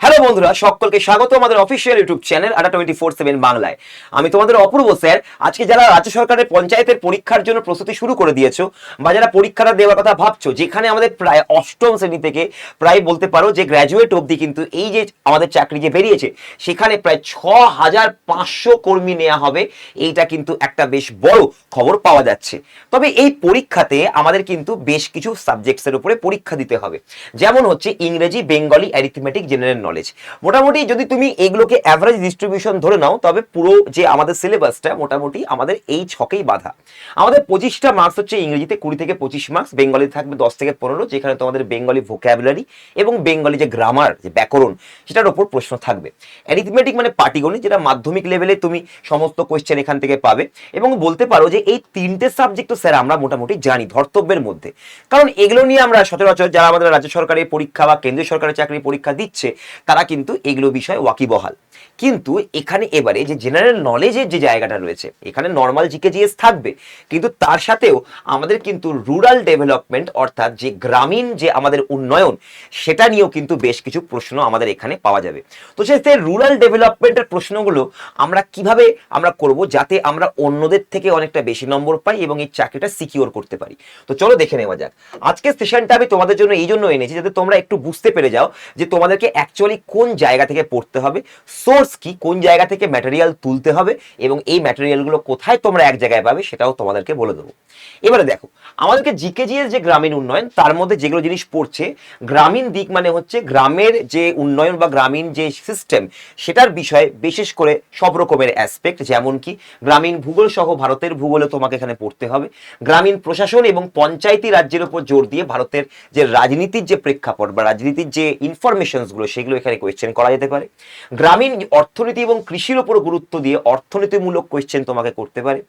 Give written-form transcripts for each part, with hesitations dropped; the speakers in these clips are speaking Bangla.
হ্যালো বন্ধুরা, সকলকে স্বাগত আমাদের অফিসিয়াল ইউটিউব চ্যানেল আড্ডা 24/7 বাংলায়। আমি তোমাদের অপূর্ব স্যার। আজকে যারা রাজ্য সরকারের পঞ্চায়েতের পরীক্ষার জন্য প্রস্তুতি শুরু করে দিয়েছো বা যারা পরীক্ষাটা দেওয়ার কথা ভাবছো, যেখানে আমাদের প্রায় অষ্টম শ্রেণী থেকে প্রায় বলতে পারো যে গ্র্যাজুয়েট অবধি কিন্তু এই যে আমাদের চাকরি যে বেরিয়েছে সেখানে প্রায় 6500 কর্মী নেওয়া হবে, এইটা কিন্তু একটা বেশ বড় খবর পাওয়া যাচ্ছে। তবে এই পরীক্ষাতে আমাদের কিন্তু বেশ কিছু সাবজেক্টসের উপরে পরীক্ষা দিতে হবে, যেমন হচ্ছে ইংরেজি, বেঙ্গলি, অ্যারিথমেটিক, জেনারেল নলেজ। মোটামুটি যদি তুমি এগুলোকে অ্যাভারেজ ডিস্ট্রিবিউশন ধরে নাও, তবে পুরো যে আমাদের সিলেবাসটা মোটামুটি আমাদের এই ছকেই বাঁধা। আমাদের 25টা মার্কস হচ্ছে ইংরেজিতে, 20 থেকে 25 মার্কস, বেঙ্গলি থাকবে 10 থেকে 15, যেখানে তোমাদের বেঙ্গলি ভোক্যাবুলারি এবং বেঙ্গলি যে গ্রামার, যে ব্যাকরণ, সেটার উপর প্রশ্ন থাকবে। অ্যারিথমেটিক মানে পাটিগণিত, যেটা মাধ্যমিক লেভেলে তুমি সমস্ত কোয়েশ্চেন এখান থেকে পাবে। এবং বলতে পারো যে এই তিনটে সাবজেক্ট তো স্যার আমরা মোটামুটি জানি ধর্তব্যের মধ্যে, কারণ এগুলো নিয়ে আমরা সচরাচর যারা আমাদের রাজ্য সরকারের পরীক্ষা বা কেন্দ্রীয় সরকারের চাকরির পরীক্ষা দিচ্ছে তারা কিন্তু এগুলো বিষয়ে ওয়াকিবহাল। কিন্তু এখানে এবারে যে জেনারেল নলেজের যে জায়গাটা রয়েছে, এখানে নর্মাল জিকে জিএস থাকবে, কিন্তু তার সাথেও আমাদের কিন্তু রুরাল ডেভেলপমেন্ট অর্থাৎ যে গ্রামীণ যে আমাদের উন্নয়ন, সেটা নিয়েও কিন্তু বেশ কিছু প্রশ্ন আমাদের এখানে পাওয়া যাবে। তো সেই রুরাল ডেভেলপমেন্টের প্রশ্নগুলো আমরা কিভাবে আমরা করব যাতে আমরা অন্যদের থেকে অনেকটা বেশি নম্বর পাই এবং এই চাকরিটা সিকিউর করতে পারি। তো চলো দেখে নেওয়া যাক। আজকের সেশনটা আমি তোমাদের জন্য এই জন্য এনেছি যাতে তোমরা একটু বুঝতে পেরে যাও যে তোমাদেরকে অ্যাকচুয়ালি কোন জায়গা থেকে পড়তে হবে, সোর্স কি, কোন জায়গা থেকে ম্যাটেরিয়াল তুলতে হবে এবং এই ম্যাটেরিয়ালগুলো কোথায় তোমরা এক জায়গায় পাবে সেটাও তোমাদেরকে বলে দেবো। এবারে দেখো, আমাদেরকে জিকেজিএস যে গ্রামীণ উন্নয়ন, তার মধ্যে যেগুলো জিনিস পড়ছে, গ্রামীণ দিক মানে হচ্ছে গ্রামের যে উন্নয়ন বা গ্রামীণ যে সিস্টেম, সেটার বিষয়ে বিশেষ করে সব রকমের অ্যাসপেক্ট, যেমন কি গ্রামীণ ভূগোল সহ ভারতের ভূগোলে তোমাকে এখানে পড়তে হবে। গ্রামীণ প্রশাসন এবং পঞ্চায়েতি রাজ্যের উপর জোর দিয়ে ভারতের যে রাজনীতির যে প্রেক্ষাপট বা রাজনীতির যে ইনফরমেশনসগুলো, সেগুলো এখানে কোয়েশ্চেন করা যেতে পারে। গ্রামীণ অর্থনীতি এবং কৃষির উপর গুরুত্ব দিয়ে অর্থনীতিমূলক কোয়েশ্চেন তোমাকে করতে পারে।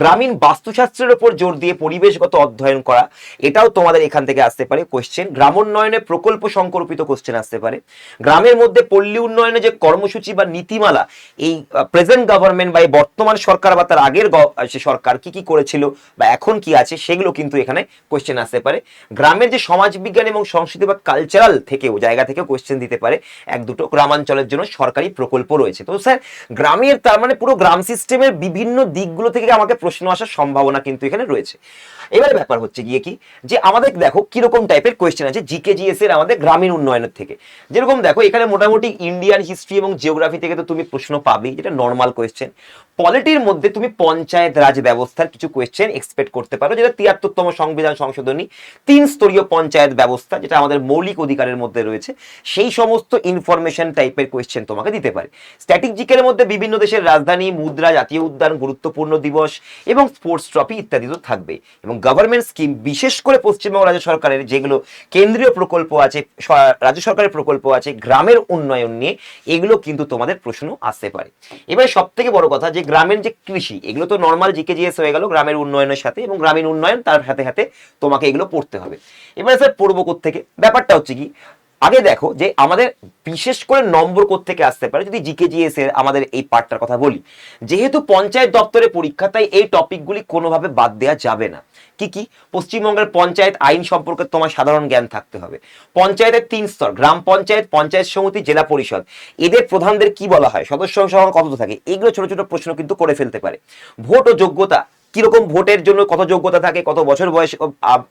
গ্রামীণ বাস্তুশাস্ত্রের উপর জোর দিয়ে পরিবেশগত অধ্যয়ন করা, এটাও তোমাদের এখান থেকে আসতে পারে কোয়েশ্চেন। গ্রামোন্নয়নে প্রকল্প সংকল্পিত কোয়েশ্চেন আসতে পারে। গ্রামের মধ্যে পল্লী উন্নয়নে যে কর্মসূচি বা নীতিমালা, এই প্রেজেন্ট গভর্নমেন্ট বা এই বর্তমান সরকার বা তার আগের সে সরকার কি কি করেছিল বা এখন কি আছে, সেগুলো কিন্তু এখানে কোয়েশ্চেন আসতে পারে। গ্রামের যে সমাজবিজ্ঞান এবং সংস্কৃতি বা কালচারাল থেকেও জায়গা থেকেও কোয়েশ্চেন দিতে পারে। এক দুটো গ্রামাঞ্চলের জন্য সরকারি প্রকল্প রয়েছে। তো স্যার গ্রামের তার মানে পুরো গ্রাম সিস্টেমের বিভিন্ন দিকগুলো থেকে আমাকে প্রশ্ন আসার সম্ভাবনা কিন্তু এখানে রয়েছে। এবারে ব্যাপার হচ্ছে গিয়ে কি, যে আমাদের দেখো কিরকম টাইপের কোয়েশ্চেন আছে জিকে জিএস এর আমাদের গ্রামীণ উন্নয়নের থেকে। যেরকম দেখো এখানে মোটামুটি ইন্ডিয়ান হিস্ট্রি এবং জিওগ্রাফি থেকে তো তুমি প্রশ্ন পাবেই, যেটা নর্মাল কোয়েশ্চেন। পলিটির মধ্যে তুমি পঞ্চায়েত রাজ ব্যবস্থার কিছু কোয়েশ্চেন এক্সপেক্ট করতে পারো, যেটা 73তম সংবিধান সংশোধনী 3 স্তরীয় পঞ্চায়েত ব্যবস্থা, যেটা আমাদের মৌলিক অধিকারের মধ্যে রয়েছে, সেই সমস্ত ইনফরমেশন টাইপের কোয়েশ্চেন তোমাকে দিতে পারে। স্ট্যাটিক জিকের মধ্যে বিভিন্ন দেশের রাজধানী, মুদ্রা, জাতীয় উদ্যান, গুরুত্বপূর্ণ দিবস এবং স্পোর্টস ট্রফি ইত্যাদি তো থাকবে। এবং গভর্নমেন্ট স্কিম, বিশেষ করে পশ্চিমবঙ্গ রাজ্য সরকারের যেগুলো কেন্দ্রীয় প্রকল্প আছে, রাজ্য সরকারের প্রকল্প আছে গ্রামের উন্নয়ন নিয়ে, এগুলো কিন্তু তোমাদের প্রশ্ন আসতে পারে। এবারে সব থেকে বড় কথা, যে গ্রামের যে কৃষি, এগুলো তো নর্মাল জিকে জিএস হয়ে গেল গ্রামের উন্নয়নের সাথে, এবং গ্রামীণ উন্নয়ন তার সাথে সাথে তোমাকে এগুলো পড়তে হবে। এবারে স্যার পড়বো কোত্থেকে, ব্যাপারটা হচ্ছে কি, আগে দেখো যে আমাদের বিশেষ করে নম্বর কোত্থেকে আসতে পারে। যদি জিকে জিএস এর আমাদের এই পার্টটার কথা বলি, যেহেতু পঞ্চায়েত দপ্তরের পরীক্ষা, তাই এই টপিকগুলি কোনোভাবে বাদ দেওয়া যাবে না। কি কি, পশ্চিমবঙ্গের পঞ্চায়েত আইন সম্পর্কে তোমার সাধারণ জ্ঞান থাকতে হবে। পঞ্চায়েতের 3 স্তর, গ্রাম পঞ্চায়েত, পঞ্চায়েত সমিতি, জেলা পরিষদ, এদের প্রধানদের কি বলা হয়, সদস্য সংখ্যা কত থাকে, এগুলো ছোট ছোট প্রশ্ন কিন্তু করে ফেলতে পারে। ভোট ও যোগ্যতা, কিরকম ভোটের জন্য কত যোগ্যতা থাকে, কত বছর বয়স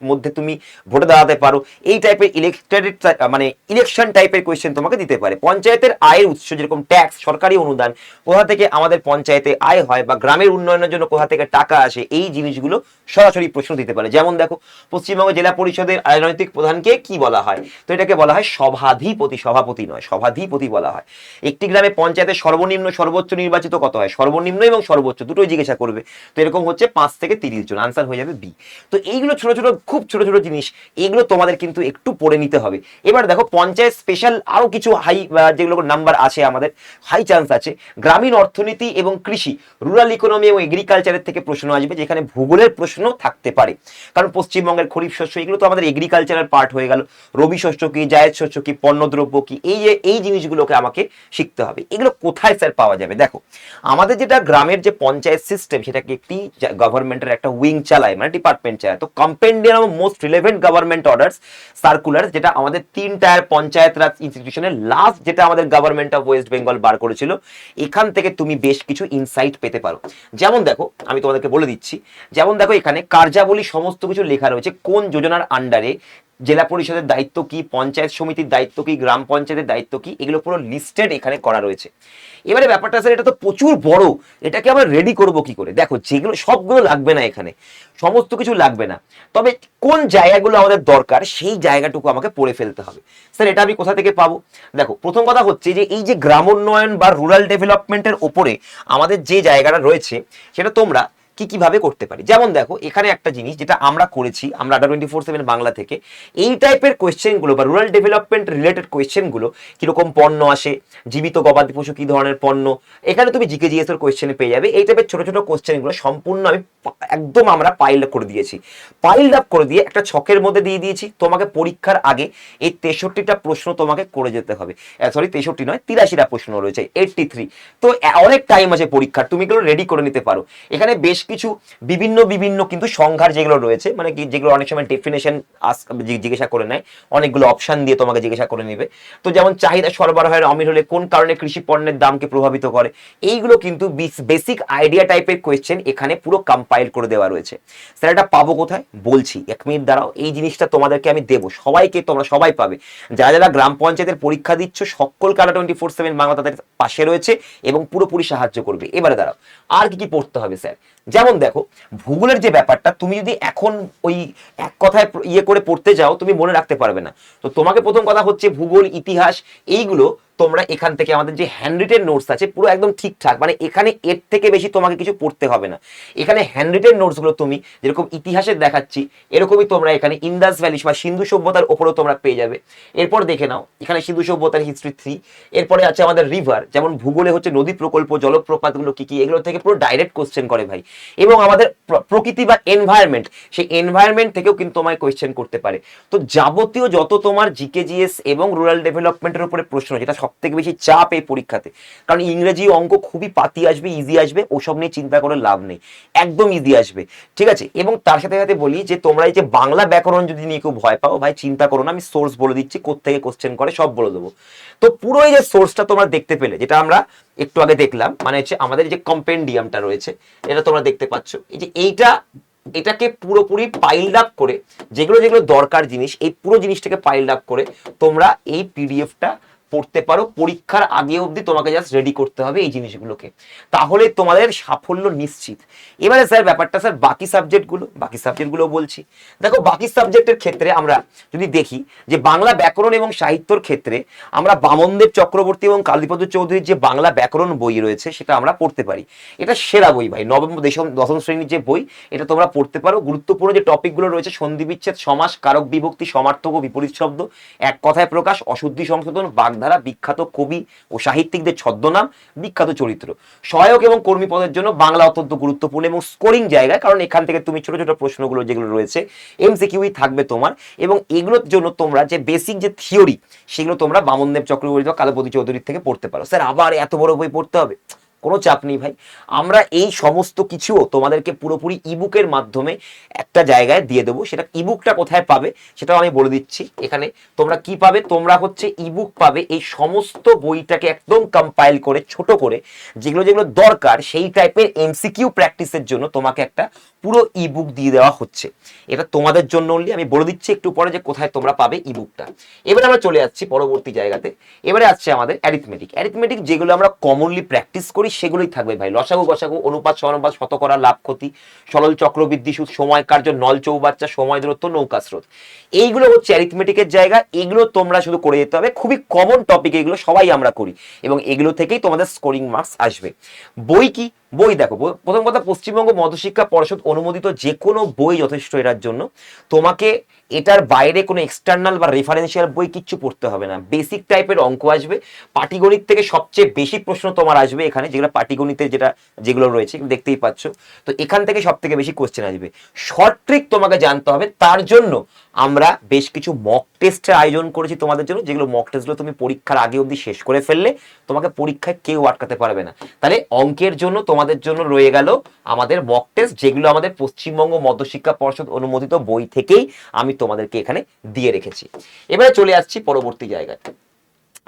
মধ্যে তুমি ভোটে দাঁড়াতে পারো, এই টাইপের ইলেকটেড মানে ইলেকশন টাইপের কোয়েশ্চেন তোমাকে দিতে পারে। পঞ্চায়েতের আয়ের উৎস, যেরকম ট্যাক্স, সরকারি অনুদান, কোথা থেকে আমাদের পঞ্চায়েতে আয় হয় বা গ্রামের উন্নয়নের জন্য কোথা থেকে টাকা আসে, এই জিনিসগুলো সরাসরি প্রশ্ন দিতে পারে। যেমন দেখো, পশ্চিমবঙ্গ জেলা পরিষদের রাজনৈতিক প্রধানকে কি বলা হয়, তো এটাকে বলা হয় সভাধিপতি, সভাপতি নয়, সভাধিপতি বলা হয়। একটি গ্রামে পঞ্চায়েতের সর্বনিম্ন সর্বোচ্চ নির্বাচিত কত হয়, সর্বনিম্ন এবং সর্বোচ্চ দুটোই জিজ্ঞাসা করবে। তো এরকম হচ্ছে 5 থেকে 30 জন, আনসার হয়ে যাবে বি। তো এইগুলো ছোট ছোট খুব ছোট ছোট জিনিস, এগুলো তোমাদের কিন্তু একটু পড়ে নিতে হবে। এবার দেখো পঞ্চায়েত স্পেশাল আরো কিছু হাই যেগুলো নাম্বার আছে, আমাদের হাই চান্স আছে গ্রামীণ অর্থনীতি এবং কৃষি, রুরাল ইকোনমি এবং এগ্রিকালচারের থেকে প্রশ্ন আসবে, যেখানে ভূগোলের প্রশ্ন থাকতে পারে। কারণ পশ্চিমবঙ্গের খরিফ শস্য, এগুলো তো আমাদের এগ্রিকালচারের পার্ট হয়ে গেল। রবি শস্য কি, জায়েদ শস্য কি, পণ্যদ্রব্য কি, এই জিনিসগুলোকে আমাকে শিখতে হবে। এগুলো কোথায় স্যার পাওয়া যাবে, দেখো আমাদের যেটা গ্রামের যে পঞ্চায়েত সিস্টেম, সেটাকে একটি গভর্নমেন্টের একটা উইং চালায়, মানে ডিপার্টমেন্ট চালায়। তো compendium of most relevant government orders circular, যেটা আমাদের 3 টায়ার পঞ্চায়েত রাজ ইনস্টিটিউশনের লাস্ট যেটা আমাদের গভর্নমেন্ট অফ ওয়েস্ট বেঙ্গল বার করেছিল, এখান থেকে তুমি বেশ কিছু ইনসাইট পেতে পারো। যেমন দেখো, আমি তোমাদেরকে বলে দিচ্ছি, যেমন দেখো এখানে কার্যাবলী সমস্ত কিছু লেখা রয়েছে, কোন যোজনার আন্ডারে জেলা পরিষদের দায়িত্ব কি, পঞ্চায়েত সমিতির দায়িত্ব কি, গ্রাম পঞ্চায়েতের দায়িত্ব কি, এগুলো পুরো লিস্টেড এখানে করা রয়েছে। এবারে ব্যাপারটা স্যার, এটা তো প্রচুর বড়, এটাকে আমরা রেডি করব কি করে? দেখো, যেগুলো সবগুলো লাগবে না, এখানে সমস্ত কিছু লাগবে না, তবে কোন জায়গাগুলো আমাদের দরকার সেই জায়গাটুকু আমাকে পড়ে ফেলতে হবে। স্যার এটা আমি কোথা থেকে পাবো? দেখো, প্রথম কথা হচ্ছে যে এই যে গ্রামোন্নয়ন বা রুরাল ডেভেলপমেন্টের ওপরে আমাদের যে জায়গাটা রয়েছে, সেটা তোমরা কিভাবে করতে পারি। যেমন দেখো, এখানে একটা জিনিস যেটা আমরা করেছি, আমরা আড্ডা 24/7 বাংলা থেকে এই টাইপের কোয়েশ্চেনগুলো বা রুরাল ডেভেলপমেন্ট রিলেটেড কোয়েশ্চেনগুলো, কিরকম পণ্য আসে, জীবিত গবাদি পশু কি ধরনের পণ্য, এখানে তুমি জিকে জিএস এর কোয়েশ্চেনে পেয়ে যাবে। এই টাইপের ছোট ছোট কোয়েশ্চেনগুলো সম্পূর্ণ আমি একদম আমরা পাইল করে দিয়েছি, পাইল আপ করে দিয়ে একটা ছকের মধ্যে দিয়ে দিয়েছি। তোমাকে পরীক্ষার আগে এই 63টা প্রশ্ন তোমাকে করে যেতে হবে। সরি, 63 নয়, 83টা প্রশ্ন রয়েছে, 83। তো অনেক টাইম আছে পরীক্ষার, তুমি এগুলো রেডি করে নিতে পারো। এখানে বেশ কিছু বিভিন্ন কিন্তু সংখ্যার যেগুলো রয়েছে, মানে কি যেগুলো অনেক সময় ডেফিনেশন জিজ্ঞাসা করে নেয়, অনেকগুলো অপশন দিয়ে তোমাকে জিজ্ঞাসা করে নেবে। তো যেমন চাহিদা সরবরাহের অমিল হলে কোন কারণে কৃষি পণ্যের দামকে প্রভাবিত করে, এইগুলো কিন্তু বেসিক আইডিয়া টাইপের কোয়েশ্চেন এখানে পুরো কম্পাইল করে দেওয়া রয়েছে। স্যার এটা পাবো কোথায়? বলছি, 1 মিনিট দাঁড়াও। এই জিনিসটা তোমাদেরকে আমি দেবো, সবাইকে, তোমরা সবাই পাবে। যারা যারা গ্রাম পঞ্চায়েতের পরীক্ষা দিচ্ছ, সকলকে আড্ডা 24/7 বাংলা তাদের পাশে রয়েছে এবং পুরোপুরি সাহায্য করবে। এবারে দাঁড়াও, আর কি পড়তে হবে স্যার? যেমন দেখো, ভূগোলের যে ব্যাপারটা, তুমি যদি এখন ওই এক কথায় ইয়ে করে পড়তে যাও, তুমি মনে রাখতে পারবে না। তো তোমাকে প্রথম কথা হচ্ছে ভূগোল, ইতিহাস, এইগুলো তোমরা এখান থেকে আমাদের যে হ্যান্ডরিটেন নোটস আছে পুরো একদম ঠিকঠাক, মানে এখানে এর থেকে বেশি তোমাকে কিছু পড়তে হবে না। এখানে হ্যান্ডরিটেন নোটসগুলো তুমি যেরকম ইতিহাসের দেখাচ্ছি, এরকমই তোমরা এখানে ইন্দাস ভ্যালি বা সিন্ধু সভ্যতার ওপরেও তোমরা পেয়ে যাবে। এরপর দেখে নাও, এখানে সিন্ধু সভ্যতার হিস্ট্রি 3। এরপরে আছে আমাদের রিভার, যেমন ভূগোলে হচ্ছে নদী প্রকল্প, জলপ্রপাতগুলো কি কি, এগুলো থেকে পুরো ডাইরেক্ট কোশ্চেন করে ভাই। এবং আমাদের প্রকৃতি বা এনভায়রনমেন্ট, সেই এনভায়রনমেন্ট থেকেও কিন্তু তোমায় কোয়েশ্চেন করতে পারে। তো যাবতীয় যত তোমার জিকে জিএস এবং রুরাল ডেভেলপমেন্টের উপরে প্রশ্ন, যেটা সব থেকে বেশি চাপ এই পরীক্ষাতে, কারণ ইংরেজি অঙ্ক খুবই পাতি আসবে, ইজি আসবে, ওসব নিয়ে চিন্তা করে লাভ নেই, একদম ইজি আসবে, ঠিক আছে। এবং তার সাথে সাথে বলি যে তোমরা এই যে বাংলা ব্যাকরণ যদি নিয়ে কেউ ভয় পাও, ভাই চিন্তা করো না, আমি সোর্স বলে দিচ্ছি, কোত্থেকে কোশ্চেন করে সব বলে দেবো। তো পুরো এই যে সোর্সটা তোমরা দেখতে পেলে, যেটা আমরা একটু আগে দেখলাম, মানে হচ্ছে আমাদের যে কম্পেন্ডিয়ামটা রয়েছে, এটা তোমরা দেখতে পাচ্ছ, এই যে এটাকে পুরোপুরি পাইল আপ করে, যেগুলো যেগুলো দরকার জিনিস, এই পুরো জিনিসটাকে পাইল আপ করে তোমরা এই পিডিএফটা পড়তে পারো। পরীক্ষার আগে অবধি তোমাকে জাস্ট রেডি করতে হবে এই জিনিসগুলোকে, তাহলে তোমাদের সাফল্য নিশ্চিত। এবারে স্যার ব্যাপারটা, স্যার বাকি সাবজেক্টগুলো বলছি। দেখো, বাকি সাবজেক্টের ক্ষেত্রে আমরা যদি দেখি যে বাংলা ব্যাকরণ এবং সাহিত্যর ক্ষেত্রে আমরা বামনদেব চক্রবর্তী এবং কালীপদ চৌধুরীর যে বাংলা ব্যাকরণ বই রয়েছে, সেটা আমরা পড়তে পারি। এটা সেরা বই ভাই, নবম দশম শ্রেণীর যে বই, এটা তোমরা পড়তে পারো। গুরুত্বপূর্ণ যে টপিকগুলো রয়েছে, সন্ধি বিচ্ছেদ, সমাস, কারক বিভক্তি, সমার্থক ও বিপরীত শব্দ, এক কথায় প্রকাশ, অশুদ্ধি সংশোধন, বাগধারা, বিখ্যাত কবি ও সাহিত্যিকদের ছদ্মনাম, বিখ্যাত চরিত্র, সহায়ক এবং কর্মী পদের জন্য বাংলা অত্যন্ত গুরুত্বপূর্ণ এবং স্কোরিং জায়গায়, কারণ এখান থেকে তুমি ছোট ছোট প্রশ্নগুলো যেগুলো রয়েছে এমসিকিউই থাকবে তোমার। এবং এগুলোর জন্য তোমরা যে বেসিক যে থিওরি, সেগুলো তোমরা বামনদেব চক্রবর্তী বা কালীপদ চৌধুরীর থেকে পড়তে পারো। স্যার আবার এত বড় বই পড়তে হবে? কোনো চাপ নেই ভাই, আমরা এই সমস্ত কিছুও তোমাদেরকে পুরোপুরি ইবুকের মাধ্যমে একটা জায়গায় দিয়ে দেবো। সেটা ইবুকটা কোথায় পাবে সেটাও আমি বলে দিচ্ছি। এখানে তোমরা কি পাবে, তোমরা হচ্ছে ইবুক পাবে, এই সমস্ত বইটাকে একদম কম্পাইল করে ছোট করে, যেগুলো যেগুলো দরকার সেই টাইপের এমসিকিউ প্র্যাকটিসের জন্য তোমাকে একটা পুরো ইবুক দিয়ে দেওয়া হচ্ছে। এটা তোমাদের জন্য অনলি, আমি বলে দিচ্ছি একটু পরে যে কোথায় তোমরা পাবে ইবুকটা। এবারে আমরা চলে যাচ্ছি পরবর্তী জায়গাতে। এবারে আসছে আমাদের অ্যারিথমেটিক, যেগুলো আমরা কমনলি প্র্যাকটিস করি সেগুলোই থাকবে ভাই। লসাগু, গসাগু, অনুপাত, সমানুপাত, শতকরা, লাভ ক্ষতি, সরল চক্রবৃদ্ধি সুদ, সময় কার্য, নল চৌবাচ্চা, সময় দূরত্ব, নৌকা স্রোত, এইগুলো হচ্ছে অ্যারিথমেটিকের জায়গা। এগুলো তোমরা শুধু করে যেতে হবে, খুবই কমন টপিক, এগুলো সবাই আমরা করি এবং এগুলো থেকেই তোমাদের স্কোরিং মার্কস আসবে। বই কি? বই দেখো, প্রথম কথা, পশ্চিমবঙ্গ মধ্যশিক্ষা পর্ষদ অনুমোদিত যে কোনো বই যথেষ্ট এটার জন্য। তোমাকে এটার বাইরে কোনো এক্সটার্নাল বা রেফারেন্সিয়াল বই কিচ্ছু পড়তে হবে না। বেসিক টাইপের অঙ্ক আসবে, পাটিগণিত থেকে সবচেয়ে বেশি প্রশ্ন তোমার আসবে এখানে, যেগুলো পাটিগণিতের যেগুলো রয়েছে দেখতেই পাচ্ছ। তো এখান থেকে সব থেকে বেশি কোশ্চেন আসবে। শর্ট ট্রিক তোমাকে জানতে হবে, তার জন্য আমরা বেশ কিছু মক টেস্টের আয়োজন করেছি তোমাদের জন্য, যেগুলো মক টেস্টগুলো তুমি পরীক্ষার আগে অবধি শেষ করে ফেললে তোমাকে পরীক্ষায় কেউ আটকাতে পারবে না। তাহলে অঙ্কের জন্য তোমাদের জন্য রয়ে গেল আমাদের মক টেস্ট, যেগুলো আমাদের পশ্চিমবঙ্গ মধ্যশিক্ষা পর্ষদ অনুমোদিত বই থেকেই আমি তোমাদেরকে এখানে দিয়ে রেখেছি। এবারে চলে আসছি পরবর্তী জায়গায়।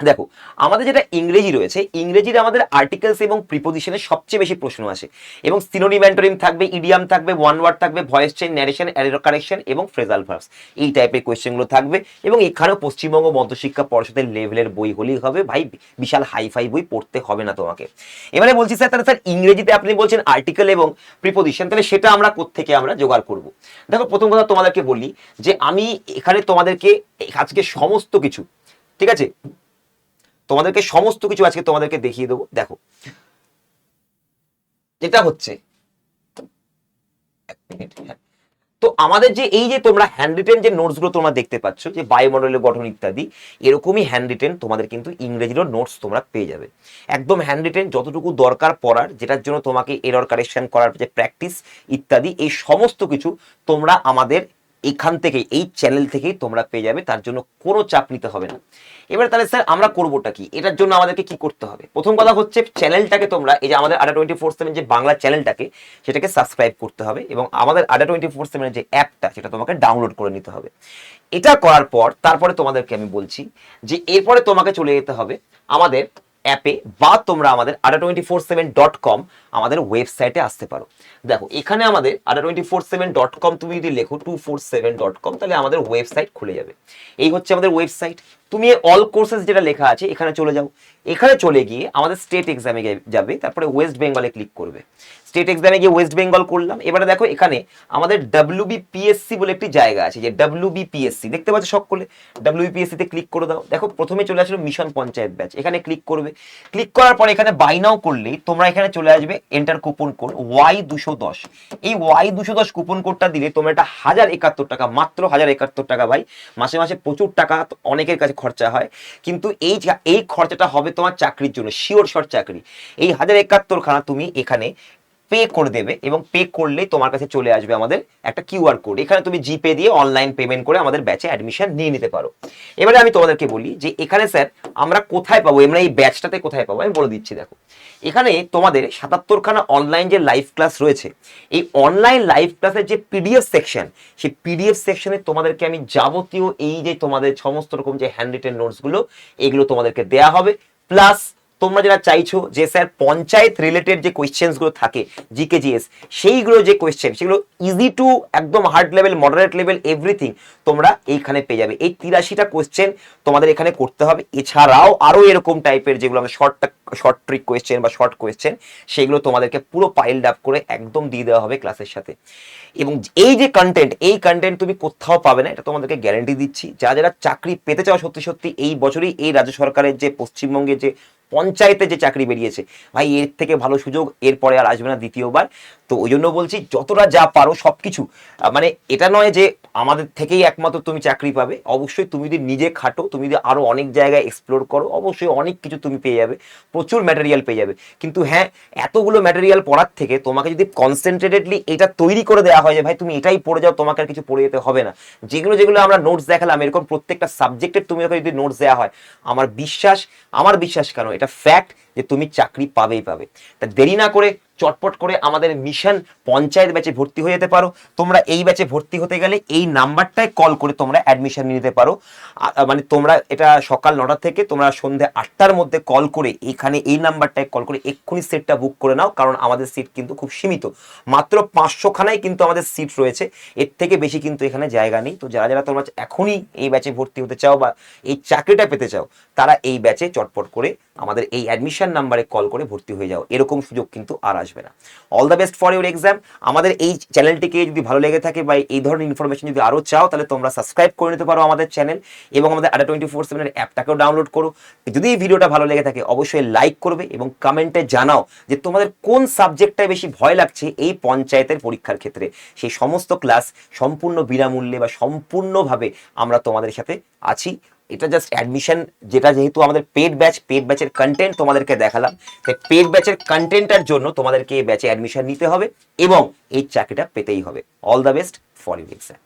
দেখো, আমাদের যেটা ইংরেজি রয়েছে, ইংরেজির আমাদের আর্টিকেলস এবং প্রিপোজিশনের সবচেয়ে বেশি প্রশ্ন আসে, এবং সিনোনিম অ্যান্টোনিম থাকবে, ইডিয়াম থাকবে, ওয়ান ওয়ার্ড থাকবে, voice change, narration, error correction এবং ফ্রেজাল ভার্বস, এই টাইপের কোয়েশ্চেনগুলো থাকবে। এবং এখানেও পশ্চিমবঙ্গ মধ্যশিক্ষা পর্ষদের লেভেলের বই হলেই হবে ভাই, বিশাল হাইফাই বই পড়তে হবে না তোমাকে। এবারে বলছি স্যার, তাহলে স্যার ইংরেজিতে আপনি বলছেন আর্টিকেল এবং প্রিপোজিশন, তাহলে সেটা আমরা কোত্থেকে আমরা জোগাড় করব? দেখো, প্রথম কথা তোমাদেরকে বলি যে আমি এখানে তোমাদেরকে আজকে সমস্ত কিছু, ঠিক আছে, তোমাদেরকে সমস্ত কিছু আজকে তোমাদেরকে দেখিয়ে দেবো। দেখো, যেটা হচ্ছে, তো আমাদের যে এই যে তোমরা হ্যান্ড রিটেন যে নোটস গুলো তোমরা দেখতে পাচ্ছ, যে বায়ুমণ্ডলের গঠন ইত্যাদি, এরকমই হ্যান্ড রিটেন তোমাদের কিন্তু ইংরেজিরও নোটস তোমরা পেয়ে যাবে। একদম হ্যান্ড রিটেন, যতটুকু দরকার পড়ার, যেটার জন্য তোমাকে এরর কারেকশন করার যে প্র্যাকটিস ইত্যাদি, এই সমস্ত কিছু তোমরা আমাদের এখান থেকে, এই চ্যানেল থেকেই তোমরা পেয়ে যাবে, তার জন্য কোনো চাপ নিতে হবে না। এবার তাহলে স্যার আমরা করবোটা কি? এটার জন্য আমাদেরকে কি করতে হবে? প্রথম কথা হচ্ছে চ্যানেলটাকে তোমরা, এই যে আমাদের ADDA24/7 যে বাংলা চ্যানেলটাকে, সেটাকে সাবস্ক্রাইব করতে হবে, এবং আমাদের ADDA24/7 যে অ্যাপটা, সেটা তোমাকে ডাউনলোড করে নিতে হবে। এটা করার পর তারপরে তোমাদেরকে আমি বলছি যে এরপরে তোমাকে চলে যেতে হবে আমাদের অ্যাপে, বা তোমরা আমাদের ADDA247.com আমাদের ওয়েবসাইটে আসতে পারো। দেখো, এখানে আমাদের ADDA247.com তুমি যদি লেখো 247.com, তাহলে আমাদের ওয়েবসাইট খুলে যাবে। এই হচ্ছে আমাদের ওয়েবসাইট। তুমি অল কোর্সেস যেটা লেখা আছে এখানে চলে যাও। এখানে চলে গিয়ে আমাদের স্টেট এক্সামে যাবে, তারপরে ওয়েস্ট বেঙ্গলে ক্লিক করবে। স্টেট এক্সামে গিয়ে ওয়েস্ট বেঙ্গল করলাম। এবারে দেখো, এখানে আমাদের WBPSC বলে একটি জায়গা আছে, যে WBPSC দেখতে পাচ্ছ সকলে, WBPSC তে ক্লিক করে দাও। দেখো, প্রথমে চলে আসলো মিশন পঞ্চায়েত ব্যাচ, এখানে ক্লিক করবে। ক্লিক করার পরে এখানে বাই নাও করলেই তোমরা এখানে চলে আসবে এন্টার কুপন কোড Y210। এই Y210 কুপন কোডটা দিলে তোমরা এটা 1071 টাকা, মাত্র 1071 টাকা ভাই, মাসে মাসে প্রচুর টাকা অনেকের কাছে খরচা হয়, কিন্তু এই খরচাটা হবে তোমার চাকরির জন্য, শিওর শর্ট চাকরি। এই 1071 খানা তুমি এখানে পে করে দেবে, এবং পে করলে তোমার কাছে চলে আসবে আমাদের একটা কিউআর কোড। এখানে তুমি জিপে দিয়ে অনলাইন পেমেন্ট করে আমাদের ব্যাচে অ্যাডমিশন নিয়ে নিতে পারো। এবারে আমি তোমাদেরকে বলি যে এখানে স্যার আমরা কোথায় পাবো, আমরা এই ব্যাচটাতে কোথায় পাবো, আমি বলে দিচ্ছি। দেখো, এখানে তোমাদের 77 খানা অনলাইন যে লাইভ ক্লাস রয়েছে, এই অনলাইন লাইভ ক্লাসের যে পিডিএফ সেকশন, সেই পিডিএফ সেকশনে তোমাদেরকে আমি যাবতীয় এই যে তোমাদের সমস্ত রকম যে হ্যান্ড রিটেন নোটসগুলো, এগুলো তোমাদেরকে দেয়া হবে। প্লাস তোমরা যারা চাইছো যে স্যার পঞ্চায়েত রিলেটেড যে কোয়েশ্চেন্স গুলো থাকে, জিকেজিএস, সেইগুলো যে কোয়েশ্চেন, সেগুলো ইজি টু একদম hard level, moderate level, everything তোমরা এইখানে পেয়ে যাবে। এই 83টা কোয়েশ্চেন তোমাদের এখানে করতে হবে। এছাড়াও আরো এরকম টাইপের যেগুলো আমরা শর্ট ট্রিক কোয়েশ্চেন বা শর্ট কোয়েশ্চেন, সেগুলো তোমাদেরকে পুরো পাইলড আপ করে একদম দিয়ে দেওয়া হবে ক্লাসের সাথে। এবং এই যে কন্টেন্ট, এই কন্টেন্ট তুমি কোথাও পাবে না, এটা তোমাদেরকে গ্যারান্টি দিচ্ছি। যারা যারা চাকরি পেতে চাও সত্যি সত্যি, এই বছরই এই রাজ্য সরকারের যে পশ্চিমবঙ্গে যে পঞ্চায়েতে যে চাকরি বেরিয়েছে ভাই, এর থেকে ভালো সুযোগ এরপরে আর আসবে না দ্বিতীয়বার। তো ওই জন্য বলছি, যতটা যা পারো সবকিছু, মানে এটা নয় যে আমাদের থেকেই একমাত্র তুমি চাকরি পাবে, অবশ্যই তুমি যদি নিজে খাটো, তুমি যদি আরো অনেক জায়গায় এক্সপ্লোর করো, অবশ্যই অনেক কিছু তুমি পেয়ে যাবে, প্রচুর ম্যাটেরিয়াল পেয়ে যাবে। কিন্তু হ্যাঁ, এতগুলো ম্যাটেরিয়াল পড়ার থেকে তোমাকে যদি কনসেন্ট্রেটেডলি এটা তৈরি করে দেওয়া হয় যে ভাই তুমি এটাই পড়ে যাও, তোমাকে আর কিছু পড়ে যেতে হবে না, যেগুলো যেগুলো আমরা নোটস দেখালাম, এরকম প্রত্যেকটা সাবজেক্টের তুমি যদি নোটস দেওয়া হয়, আমার বিশ্বাস কেন, এটা ফ্যাক্ট যে তুমি চাকরি পাবেই পাবে। তা দেরি না করে চটপট করে আমাদের মিশন পঞ্চায়েত ব্যাচে ভর্তি হয়ে যেতে পারো। তোমরা এই ব্যাচে ভর্তি হতে গেলে এই নাম্বারটায় কল করে তোমরা অ্যাডমিশন নিয়ে নিতে পারো। মানে তোমরা এটা সকাল 9টা থেকে তোমরা সন্ধ্যে 8টার মধ্যে কল করে এখানে এই নাম্বারটায় কল করে এক্ষুনি সিটটা বুক করে নাও, কারণ আমাদের সিট কিন্তু খুব সীমিত, মাত্র 500 খানাই কিন্তু আমাদের সিট রয়েছে, এর থেকে বেশি কিন্তু এখানে জায়গা নেই। তো যারা যারা তোমরা এখনই এই ব্যাচে ভর্তি হতে চাও বা এই চাকরিটা পেতে চাও, তারা এই ব্যাচে চটপট করে আমাদের এই অ্যাডমিশন নাম্বারে কল করে ভর্তি হয়ে যাও, এরকম সুযোগ কিন্তু আর আসবে না। All the best for your exam. আমাদের এই চ্যানেলটিকে যদি ভালো লেগে থাকে বা এই ধরনের ইনফরমেশন যদি আরো চাও, তাহলে তোমরা সাবস্ক্রাইব করে নিতে পারো আমাদের চ্যানেল, এবং আমাদের ADDA24/7 এর অ্যাপটাকেও ডাউনলোড করো। যদি এই ভিডিওটা ভালো লেগে থাকে অবশ্যই লাইক করবে, এবং কমেন্টে জানাও যে তোমাদের কোন সাবজেক্টটায় বেশি ভয় লাগছে এই পঞ্চায়েতের পরীক্ষার ক্ষেত্রে। সেই সমস্ত ক্লাস সম্পূর্ণ বিনামূল্যে বা সম্পূর্ণভাবে আমরা তোমাদের সাথে আছি। এটা জাস্ট অ্যাডমিশন, যেটা যেহেতু আমাদের পেড ব্যাচের কন্টেন্ট তোমাদেরকে দেখালাম, তাই পেড ব্যাচের কন্টেন্টের জন্য তোমাদেরকে এই ব্যাচে অ্যাডমিশন নিতে হবে এবং এই চাকরিটা পেতেই হবে। All the best for your exam.